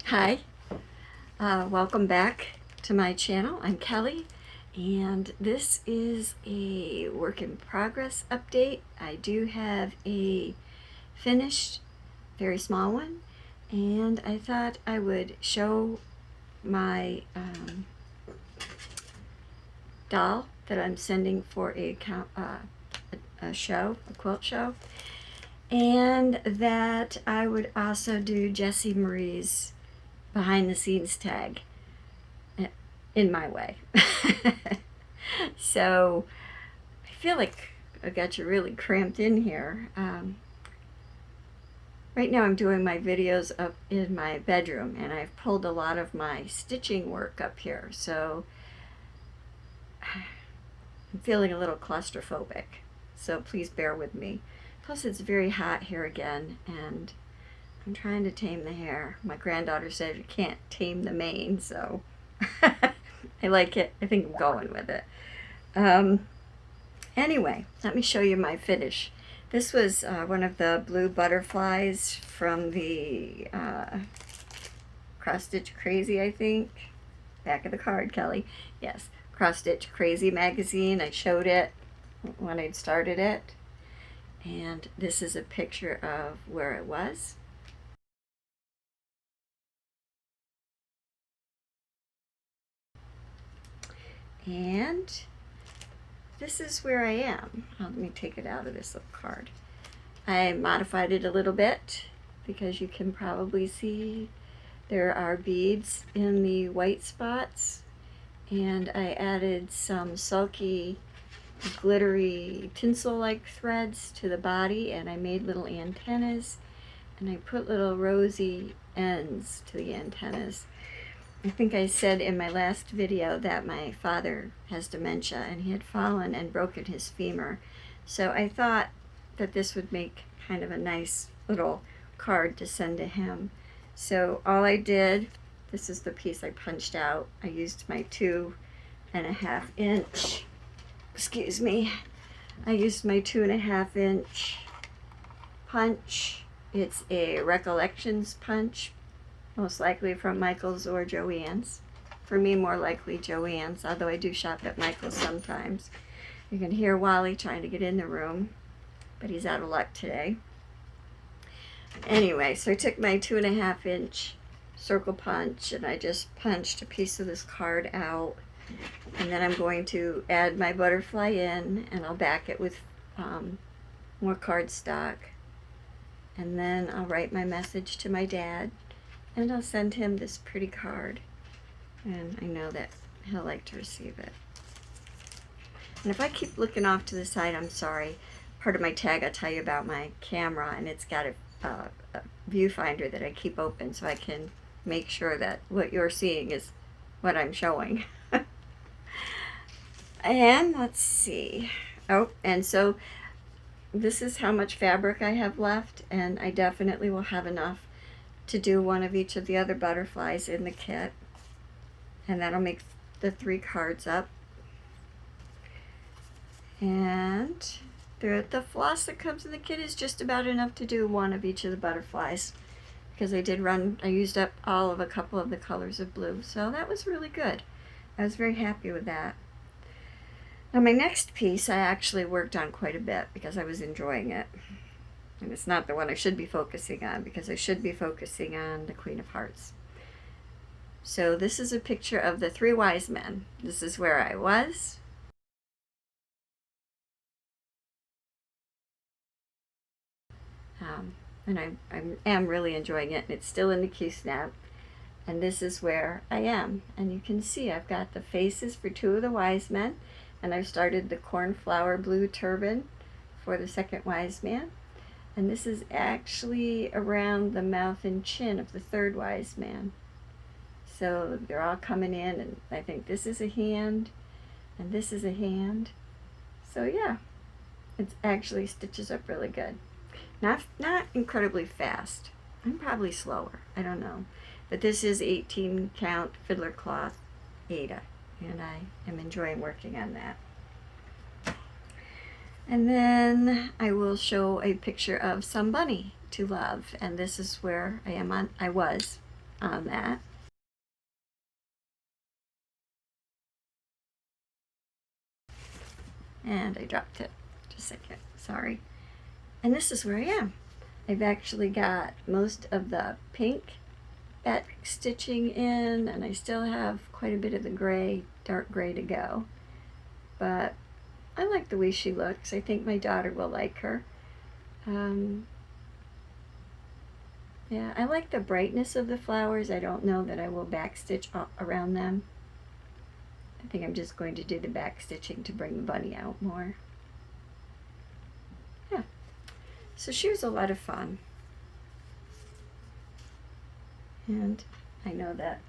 Hi, welcome back to my channel. I'm Kelly, and this is a work in progress update. I do have a finished, very small one, and I thought I would show my doll that I'm sending for a quilt show, and that I would also do Jessie Marie's behind the scenes tag in my way. So I feel like I got you really cramped in here. Right now I'm doing my videos up in my bedroom, and I've pulled a lot of my stitching work up here, so I'm feeling a little claustrophobic, so please bear with me. Plus it's very hot here again, and I'm trying to tame the hair. My granddaughter said you can't tame the mane, so I like it. I think I'm going with it. Anyway, let me show you my finish. This was one of the blue butterflies from the Cross Stitch Crazy, I think. Back of the card, Kelly. Yes, Cross Stitch Crazy magazine. I showed it when I'd started it. And this is a picture of where it was. And this is where I am. Let me take it out of this little card. I modified it a little bit because you can probably see there are beads in the white spots, and I added some sulky glittery tinsel-like threads to the body, and I made little antennas, and I put little rosy ends to the antennas. I think I said in my last video that my father has dementia, and he had fallen and broken his femur. So I thought that this would make kind of a nice little card to send to him. So all I did, this is the piece I punched out. I used my 2.5 inch, excuse me, I used my 2.5 inch punch. It's a Recollections punch, most likely from Michael's or Joann's. For me, more likely Joann's, although I do shop at Michael's sometimes. You can hear Wally trying to get in the room, but he's out of luck today. Anyway, so I took my 2.5 inch circle punch, and I just punched a piece of this card out, and then I'm going to add my butterfly in, and I'll back it with more cardstock, and then I'll write my message to my dad, and I'll send him this pretty card, and I know that he'll like to receive it. And if I keep looking off to the side, I'm sorry. Part of my tag, I'll tell you about my camera, and it's got a viewfinder that I keep open so I can make sure that what you're seeing is what I'm showing. And let's see. Oh, and so this is how much fabric I have left, and I definitely will have enough to do one of each of the other butterflies in the kit, and that'll make the 3 cards up. And the floss that comes in the kit is just about enough to do one of each of the butterflies, because I used up all of a couple of the colors of blue, so that was really good. I was very happy with that. Now my next piece I actually worked on quite a bit because I was enjoying it. And it's not the one I should be focusing on, because I should be focusing on the Queen of Hearts. So this is a picture of the 3 wise men. This is where I was. And I am really enjoying it, and it's still in the Q-snap. And this is where I am. And you can see I've got the faces for 2 of the wise men, and I've started the cornflower blue turban for the 2nd wise man. And this is actually around the mouth and chin of the 3rd wise man. So they're all coming in, and I think this is a hand, and this is a hand. So yeah, it actually stitches up really good. Not incredibly fast. I'm probably slower, I don't know. But this is 18 count fiddler cloth Aida, and I am enjoying working on that. And then I will show a picture of some bunny to love, and this is where I was on that. And I dropped it. Just a second. Sorry. And this is where I am. I've actually got most of the pink back stitching in, and I still have quite a bit of the gray, dark gray to go. But I like the way she looks. I think my daughter will like her. Yeah, I like the brightness of the flowers. I don't know that I will backstitch around them. I think I'm just going to do the back stitching to bring the bunny out more. Yeah, so she was a lot of fun. And I know that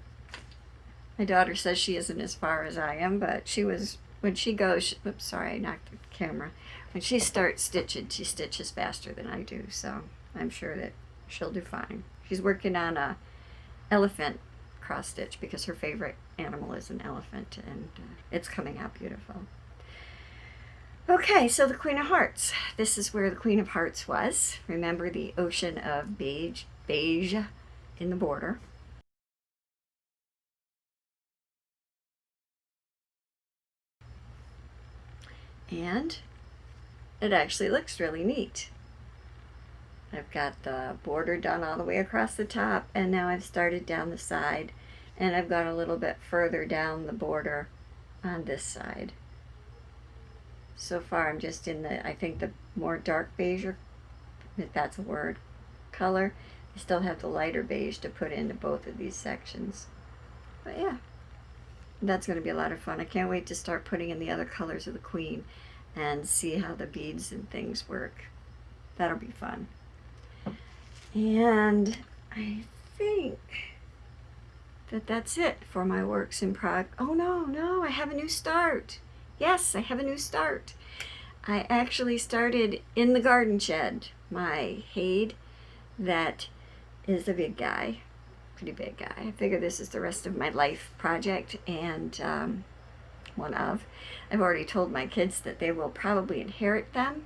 my daughter says she isn't as far as I am, but she was, when she goes, oops, sorry, I knocked the camera. When she starts stitching, she stitches faster than I do, so I'm sure that she'll do fine. She's working on a elephant cross stitch because her favorite animal is an elephant, and it's coming out beautiful. Okay, so the Queen of Hearts. This is where the Queen of Hearts was. Remember the ocean of beige in the border. And it actually looks really neat. I've got the border done all the way across the top, and now I've started down the side, and I've got a little bit further down the border on this side. So far I'm just in the, I think the more dark beige, if that's a word, color. I still have the lighter beige to put into both of these sections. But yeah, that's going to be a lot of fun. I can't wait to start putting in the other colors of the Queen and see how the beads and things work. That'll be fun. And I think that that's it for my works in progress. Oh no, I have a new start. Yes, I have a new start. I actually started in the garden shed, my Hade, that is a big guy, pretty big guy. I figure this is the rest of my life project, and I've already told my kids that they will probably inherit them,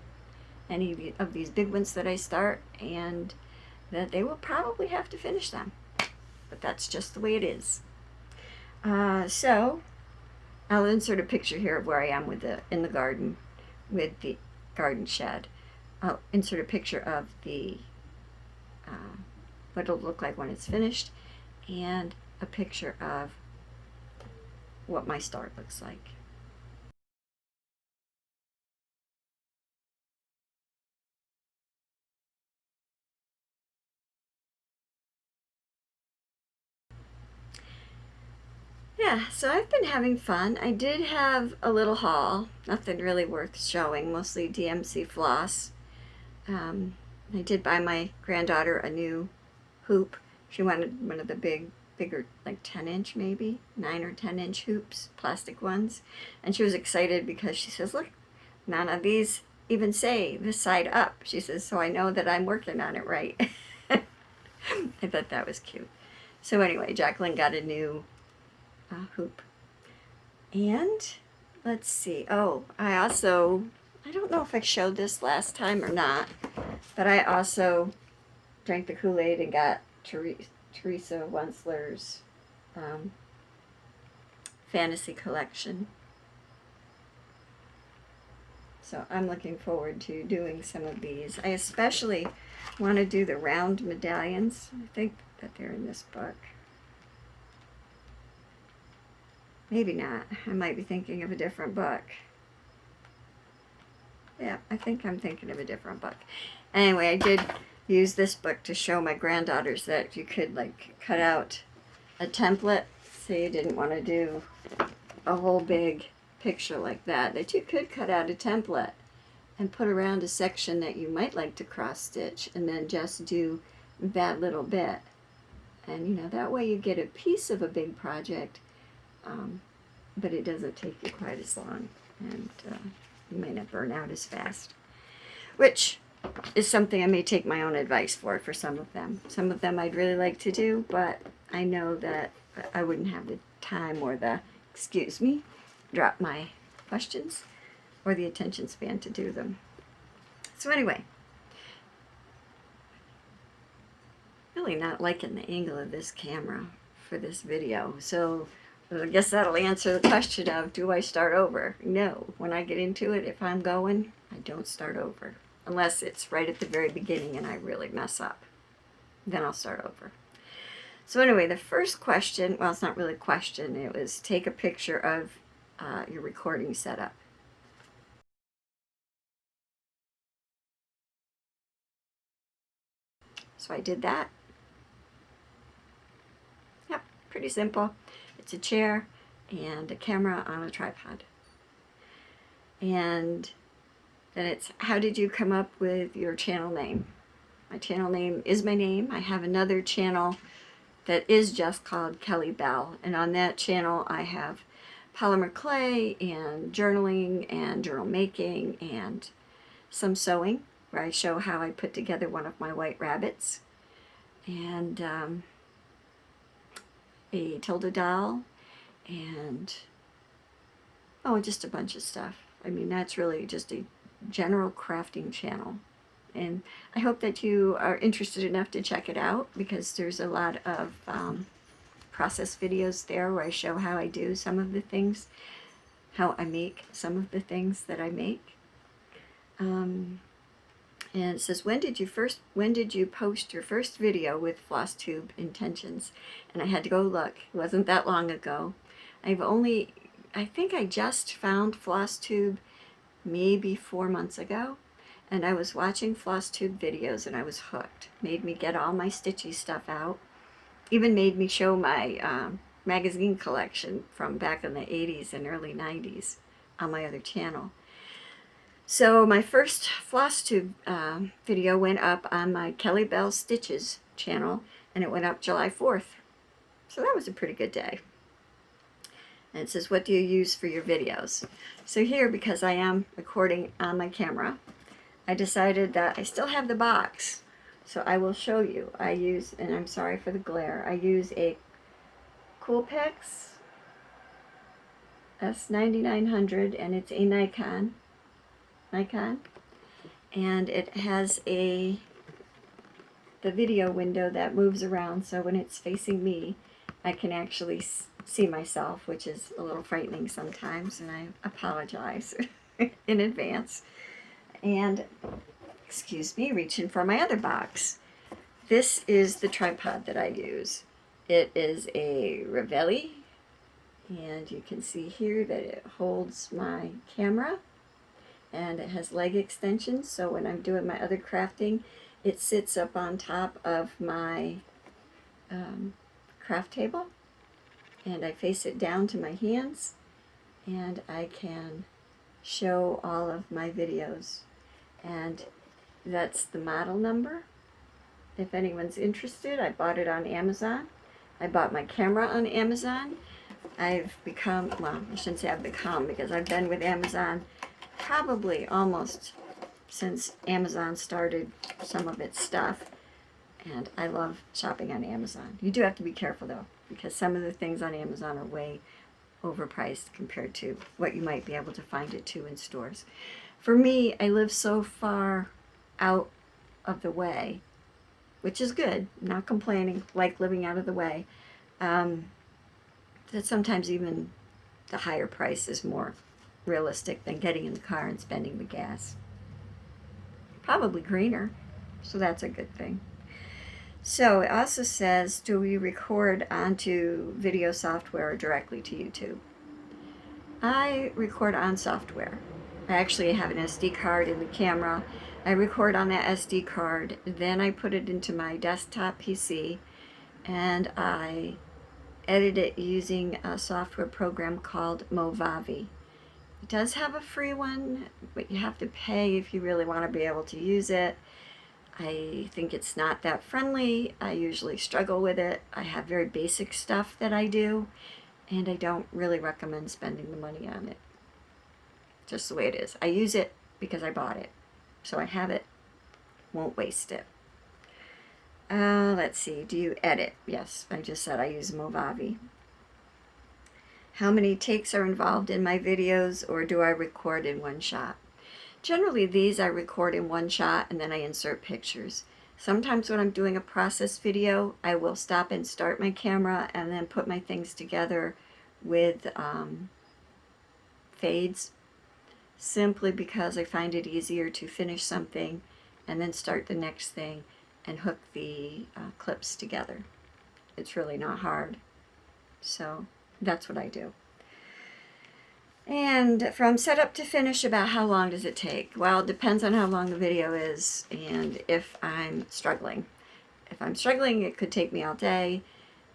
any of these big ones that I start, and that they will probably have to finish them. But that's just the way it is. So I'll insert a picture here of where I am with in the garden with the garden shed. I'll insert a picture of the what it'll look like when it's finished, and a picture of what my start looks like. Yeah, so I've been having fun. I did have a little haul, nothing really worth showing, mostly DMC floss. I did buy my granddaughter a new hoop. She wanted one of the bigger, like 10-inch maybe, 9 or 10-inch hoops, plastic ones. And she was excited because she says, look, none of these even say this side up. She says, so I know that I'm working on it right. I thought that was cute. So anyway, Jacqueline got a new hoop. And let's see. Oh, I don't know if I showed this last time or not, but I also drank the Kool-Aid and got Teresa Wensler's fantasy collection. So I'm looking forward to doing some of these. I especially want to do the round medallions. I think that they're in this book. Maybe not. I might be thinking of a different book. Yeah, I think I'm thinking of a different book. Anyway, I did use this book to show my granddaughters that you could like cut out a template. Say you didn't want to do a whole big picture like that, that you could cut out a template and put around a section that you might like to cross stitch, and then just do that little bit. And you know, that way you get a piece of a big project, but it doesn't take you quite as long, and you may not burn out as fast, which is something I may take my own advice for some of them. Some of them I'd really like to do, but I know that I wouldn't have the time or the, excuse me, drop my questions, or the attention span to do them. So anyway, Really not liking the angle of this camera for this video. So I guess that'll answer the question of, do I start over? No. When I get into it, if I'm going, I don't start over. Unless it's right at the very beginning and I really mess up. Then I'll start over. So anyway, the first question, well, it's not really a question. It was take a picture of your recording setup. So I did that. Yep, pretty simple. It's a chair and a camera on a tripod. And then it's, how did you come up with your channel name? My channel name is my name. I have another channel that is just called Kelly Bell, and on that channel I have polymer clay and journaling and journal making and some sewing, where I show how I put together one of my white rabbits, and a Tilda doll, and oh, just a bunch of stuff. I mean, that's really just a general crafting channel. And I hope that you are interested enough to check it out, because there's a lot of process videos there where I show how I do some of the things, how I make some of the things that I make. And it says, when did you post your first video with FlossTube intentions? And I had to go look. It wasn't that long ago. I think I just found FlossTube maybe 4 months ago. And I was watching FlossTube videos and I was hooked. Made me get all my stitchy stuff out. Even made me show my magazine collection from back in the 80s and early 90s on my other channel. So my first FlossTube video went up on my Kelly Bell Stitches channel, and it went up July 4th. So that was a pretty good day. And it says, what do you use for your videos? So here, because I am recording on my camera, I decided that I still have the box, so I will show you. I use, and I'm sorry for the glare, I use a Coolpix S9900, and it's a Nikon, and it has the video window that moves around, so when it's facing me, I can actually see myself, which is a little frightening sometimes, and I apologize in advance. And, excuse me, reaching for my other box. This is the tripod that I use. It is a Ravelli, and you can see here that it holds my camera, and it has leg extensions, so when I'm doing my other crafting, it sits up on top of my craft table, and I face it down to my hands, and I can show all of my videos. And that's the model number. If anyone's interested, I bought it on Amazon. I bought my camera on Amazon. I've become, well, I shouldn't say I've become, because I've been with Amazon probably almost since Amazon started some of its stuff. And I love shopping on Amazon. You do have to be careful though, because some of the things on Amazon are way overpriced compared to what you might be able to find it in stores. For me, I live so far out of the way, which is good, I'm not complaining, like living out of the way, that sometimes even the higher price is more realistic than getting in the car and spending the gas. Probably greener, so that's a good thing. So it also says, do we record onto video software or directly to YouTube? I record on software. I actually have an SD card in the camera. I record on that SD card, then I put it into my desktop PC, and I edit it using a software program called Movavi. It does have a free one, but you have to pay if you really want to be able to use it. I think it's not that friendly. I usually struggle with it. I have very basic stuff that I do, and I don't really recommend spending the money on it. Just the way it is. I use it because I bought it. So I have it, won't waste it. Let's see, do you edit? Yes, I just said I use Movavi. How many takes are involved in my videos, or do I record in one shot? Generally these I record in one shot and then I insert pictures. Sometimes when I'm doing a process video, I will stop and start my camera and then put my things together with fades, simply because I find it easier to finish something and then start the next thing and hook the clips together. It's really not hard. So that's what I do. And from setup to finish, about how long does it take? Well, it depends on how long the video is and if I'm struggling. If I'm struggling, it could take me all day.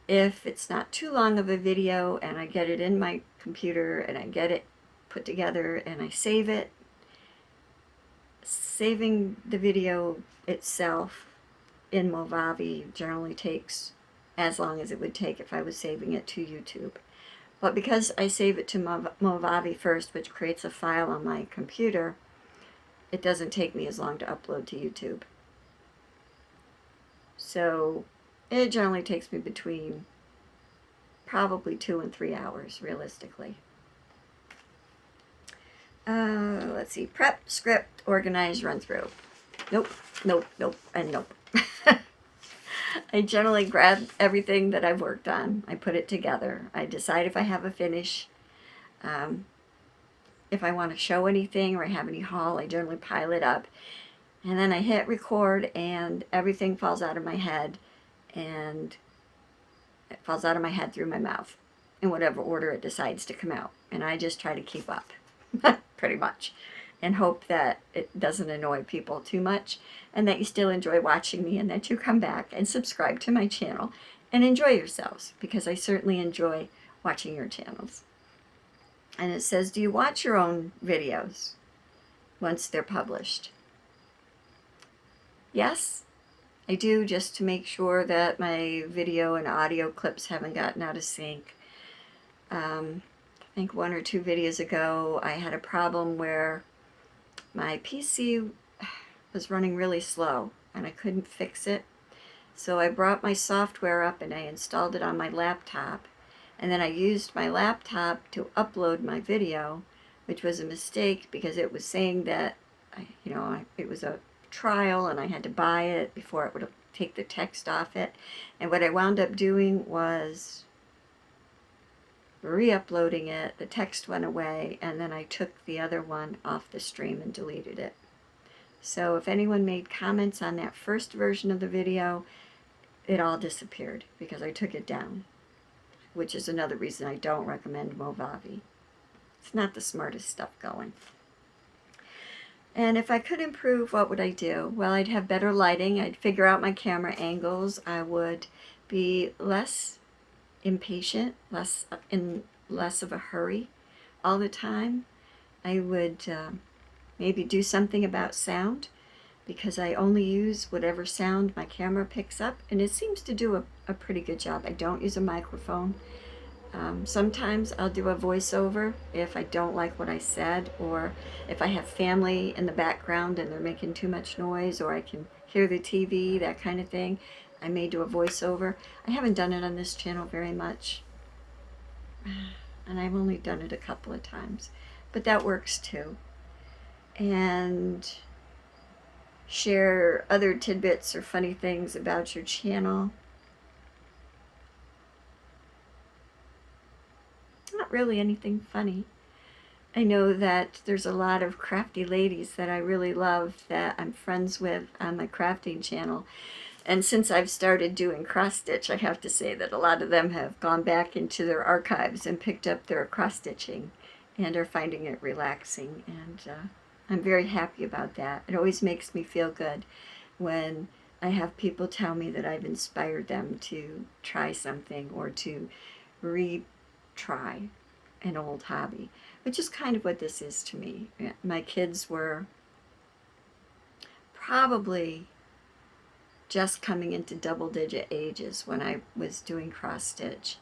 If it's not too long of a video and I get it in my computer and I get it put together and I save it, saving the video itself in Movavi generally takes as long as it would take if I was saving it to YouTube. But because I save it to Movavi first, which creates a file on my computer, it doesn't take me as long to upload to YouTube. So it generally takes me between probably 2 and 3 hours, realistically. Let's see. Prep, script, organize, run through. Nope, nope, nope, and nope. I generally grab everything that I've worked on. I put it together. I decide if I have a finish. If I want to show anything or I have any haul, I generally pile it up. And then I hit record and everything falls out of my head. And it falls out of my head through my mouth in whatever order it decides to come out. And I just try to keep up, pretty much, and hope that it doesn't annoy people too much and that you still enjoy watching me and that you come back and subscribe to my channel and enjoy yourselves, because I certainly enjoy watching your channels. And it says, do you watch your own videos once they're published? Yes, I do, just to make sure that my video and audio clips haven't gotten out of sync. I think 1 or 2 videos ago I had a problem where my PC was running really slow and I couldn't fix it. So I brought my software up and I installed it on my laptop. And then I used my laptop to upload my video, which was a mistake because it was saying that, it was a trial and I had to buy it before it would take the text off it. And what I wound up doing was re-uploading it, the text went away, and then I took the other one off the stream and deleted it. So if anyone made comments on that first version of the video, it all disappeared because I took it down, which is another reason I don't recommend Movavi. It's not the smartest stuff going. And if I could improve, what would I do? Well, I'd have better lighting. I'd figure out my camera angles. I would be less impatient, less of a hurry all the time. I would maybe do something about sound, because I only use whatever sound my camera picks up, and it seems to do a pretty good job. I don't use a microphone. Sometimes I'll do a voiceover if I don't like what I said, or if I have family in the background and they're making too much noise, or I can hear the TV, that kind of thing. I may do a voiceover. I haven't done it on this channel very much, and I've only done it a couple of times, but that works too. And share other tidbits or funny things about your channel. Not really anything funny. I know that there's a lot of crafty ladies that I really love that I'm friends with on my crafting channel. And since I've started doing cross stitch, I have to say that a lot of them have gone back into their archives and picked up their cross stitching and are finding it relaxing. And I'm very happy about that. It always makes me feel good when I have people tell me that I've inspired them to try something or to retry an old hobby, which is kind of what this is to me. My kids were probably just coming into double-digit ages when I was doing cross-stitch.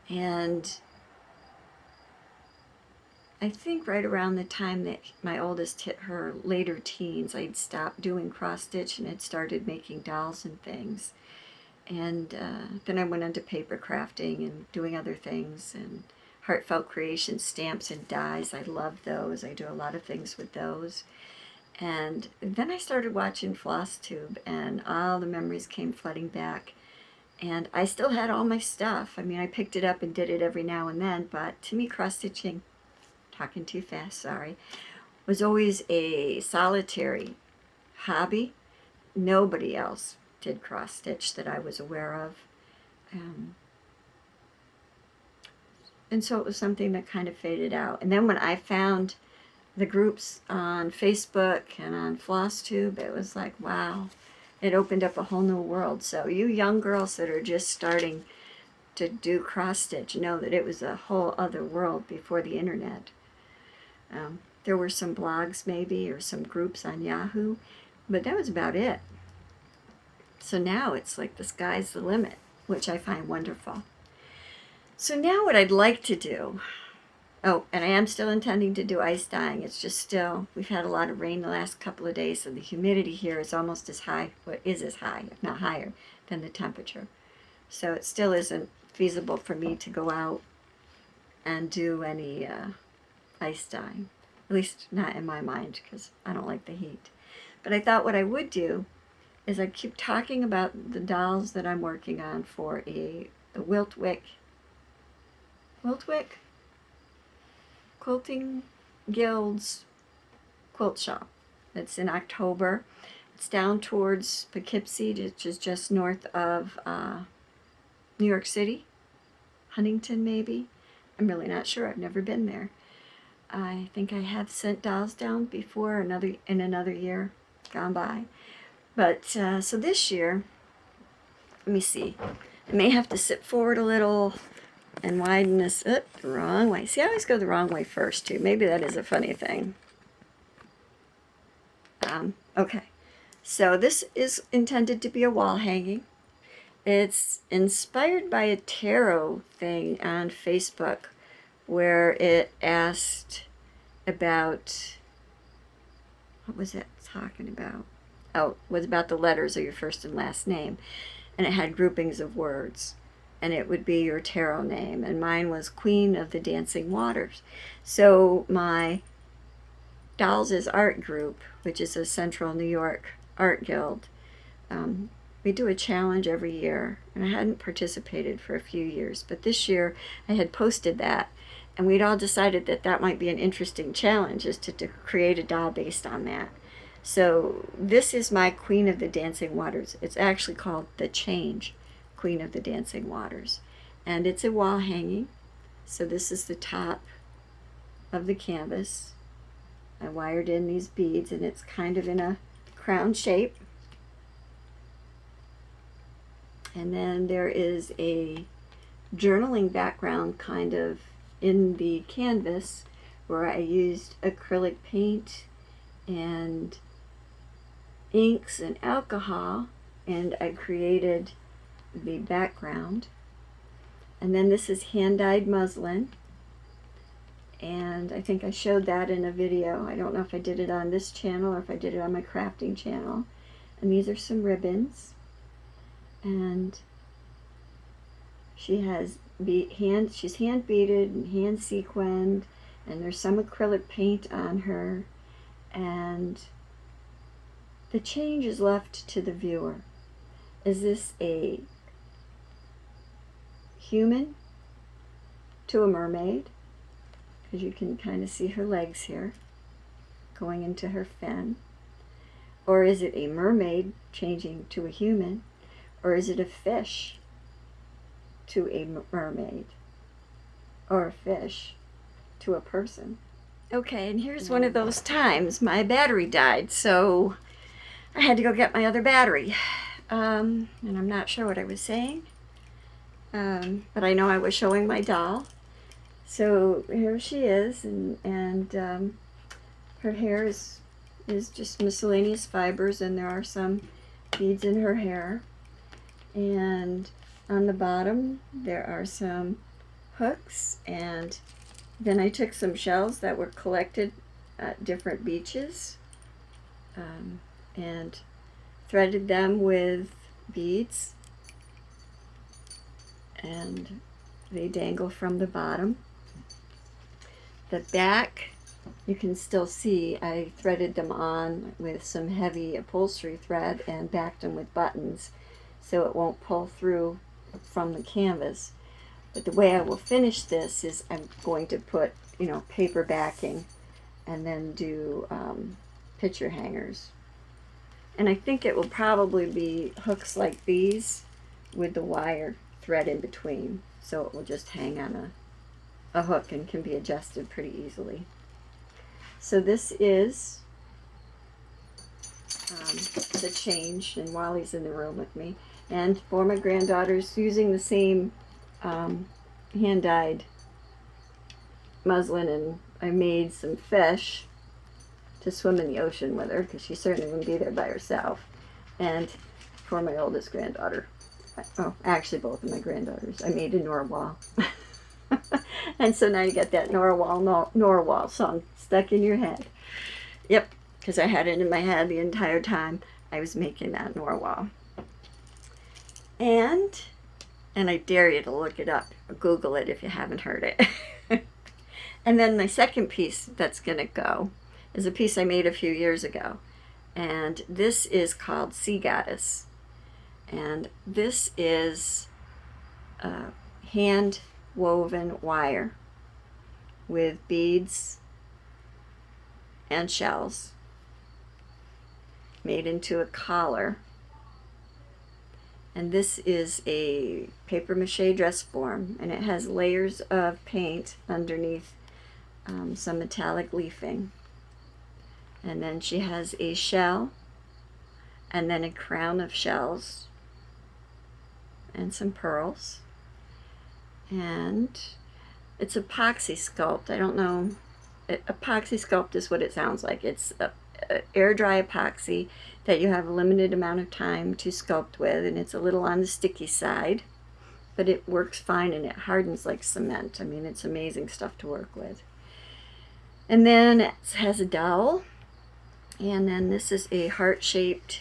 And I think right around the time that my oldest hit her later teens, I'd stopped doing cross-stitch and had started making dolls and things. And then I went into paper crafting and doing other things, and heartfelt creation stamps and dies. I love those. I do a lot of things with those. And then I started watching FlossTube, and all the memories came flooding back. And I still had all my stuff. I mean, I picked it up and did it every now and then, but to me, cross-stitching, talking too fast, sorry, was always a solitary hobby. Nobody else did cross-stitch that I was aware of. And so it was something that kind of faded out. And then when I found the groups on Facebook and on FlossTube, it was like, wow, it opened up a whole new world. So you young girls that are just starting to do cross-stitch know that it was a whole other world before the internet. There were some blogs maybe, or some groups on Yahoo, but that was about it. So now it's like the sky's the limit, which I find wonderful. So now what I'd like to do, oh, and I am still intending to do ice dyeing. It's just still, we've had a lot of rain the last couple of days, so the humidity here is almost as high, well, is as high, if not higher, than the temperature. So it still isn't feasible for me to go out and do any ice dyeing. At least not in my mind, because I don't like the heat. But I thought what I would do is I'd keep talking about the dolls that I'm working on for the Wiltwick Quilting Guild's quilt shop. It's in October. It's down towards Poughkeepsie, which is just north of New York City. Huntington, maybe. I'm really not sure. I've never been there. I think I have sent dolls down before, in another year gone by. But so this year, let me see. I may have to sit forward a little and widen this the wrong way. See, I always go the wrong way first, too. Maybe that is a funny thing. Okay. So this is intended to be a wall hanging. It's inspired by a tarot thing on Facebook where it asked about, what was it talking about? Oh, it was about the letters of your first and last name. And it had groupings of words. And it would be your tarot name. And mine was Queen of the Dancing Waters. So my Dolls' art group, which is a Central New York art guild, we do a challenge every year. And I hadn't participated for a few years. But this year I had posted that. And we'd all decided that that might be an interesting challenge, is to create a doll based on that. So this is my Queen of the Dancing Waters. It's actually called The Change, Queen of the Dancing Waters. And it's a wall hanging. So this is the top of the canvas. I wired in these beads, and it's kind of in a crown shape. And then there is a journaling background kind of in the canvas where I used acrylic paint and inks and alcohol, and I created the background. And then this is hand-dyed muslin, and I think I showed that in a video. I don't know if I did it on this channel or if I did it on my crafting channel. And these are some ribbons, and she has she's hand beaded and hand sequined, and there's some acrylic paint on her, and the change is left to the viewer. Is this a human to a mermaid? Because you can kind of see her legs here going into her fin. Or is it a mermaid changing to a human? Or is it a fish to a mermaid? Or a fish to a person? Okay, and here's one of those times. My battery died, so I had to go get my other battery. And I'm not sure what I was saying. But I know I was showing my doll. So here she is, and her hair is just miscellaneous fibers, and there are some beads in her hair. And on the bottom there are some hooks, and then I took some shells that were collected at different beaches and threaded them with beads, and they dangle from the bottom. The back you can still see I threaded them on with some heavy upholstery thread and backed them with buttons so it won't pull through from the canvas. But the way I will finish this is I'm going to put, paper backing and then do picture hangers. And I think it will probably be hooks like these with the wire thread in between, so it will just hang on a hook and can be adjusted pretty easily. So this is the change, and Wally's in the room with me. And for my granddaughters, using the same hand-dyed muslin, and I made some fish to swim in the ocean with her, because she certainly wouldn't be there by herself. And for my oldest granddaughter, actually both of my granddaughters, I made a narwhal. And so now you get that narwhal song stuck in your head. Yep, because I had it in my head the entire time I was making that narwhal. And I dare you to look it up, or Google it if you haven't heard it. And then the second piece that's going to go is a piece I made a few years ago. And this is called Sea Goddess. And this is hand woven wire with beads and shells made into a collar. And this is a paper mache dress form, and it has layers of paint underneath some metallic leafing. And then she has a shell and then a crown of shells and some pearls. And it's epoxy sculpt. I don't know. Epoxy sculpt is what it sounds like. It's air dry epoxy that you have a limited amount of time to sculpt with, and it's a little on the sticky side, but it works fine and it hardens like cement. I mean, it's amazing stuff to work with. And then it has a dowel, and then this is a heart-shaped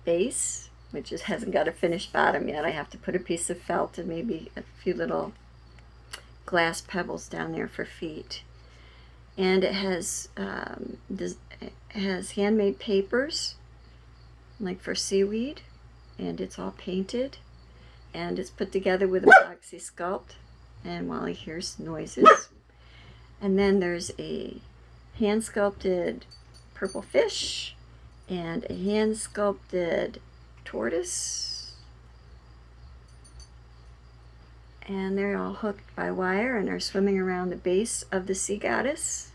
base, which hasn't got a finished bottom yet. I have to put a piece of felt and maybe a few little glass pebbles down there for feet. And it has handmade papers, like for seaweed, and it's all painted, and it's put together with epoxy sculpt. And Wally hears noises. And then there's a hand sculpted purple fish and a hand sculpted tortoise, and they're all hooked by wire and are swimming around the base of the Sea Goddess.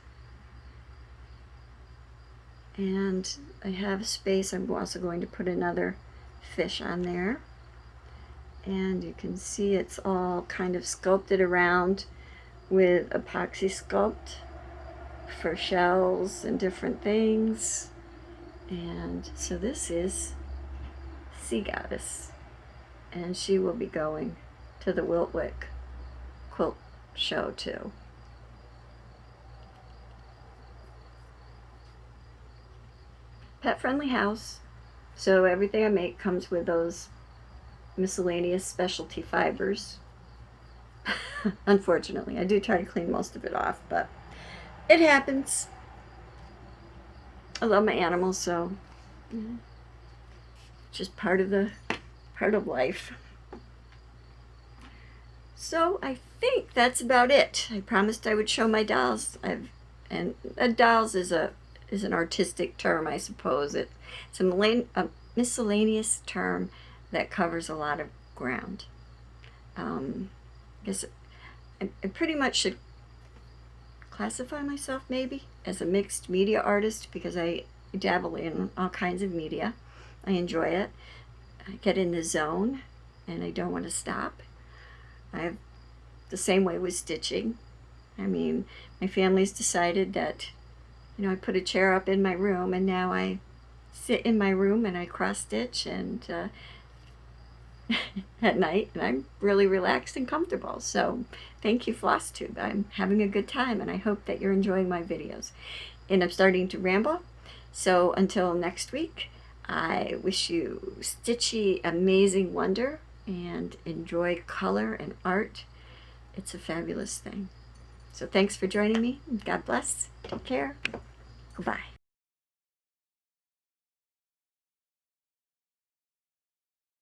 And I have space. I'm also going to put another fish on there, and you can see it's all kind of sculpted around with epoxy sculpt for shells and different things. And so this is Sea Goddess, and she will be going to the Wiltwick quilt show too. Pet friendly house, so everything I make comes with those miscellaneous specialty fibers. Unfortunately, I do try to clean most of it off, but it happens. I love my animals, so just part of life. So I think that's about it. I promised I would show my dolls. Dolls is an artistic term, I suppose. It's a miscellaneous term that covers a lot of ground. I guess I pretty much should classify myself maybe as a mixed media artist, because I dabble in all kinds of media. I enjoy it. I get in the zone and I don't want to stop. I have the same way with stitching. I mean, my family's decided that, I put a chair up in my room, and now I sit in my room and I cross stitch and at night, and I'm really relaxed and comfortable. So thank you, FlossTube. I'm having a good time, and I hope that you're enjoying my videos. And I'm starting to ramble, so until next week, I wish you stitchy, amazing wonder, and enjoy color and art. It's a fabulous thing. So thanks for joining me. God bless. Take care. Goodbye.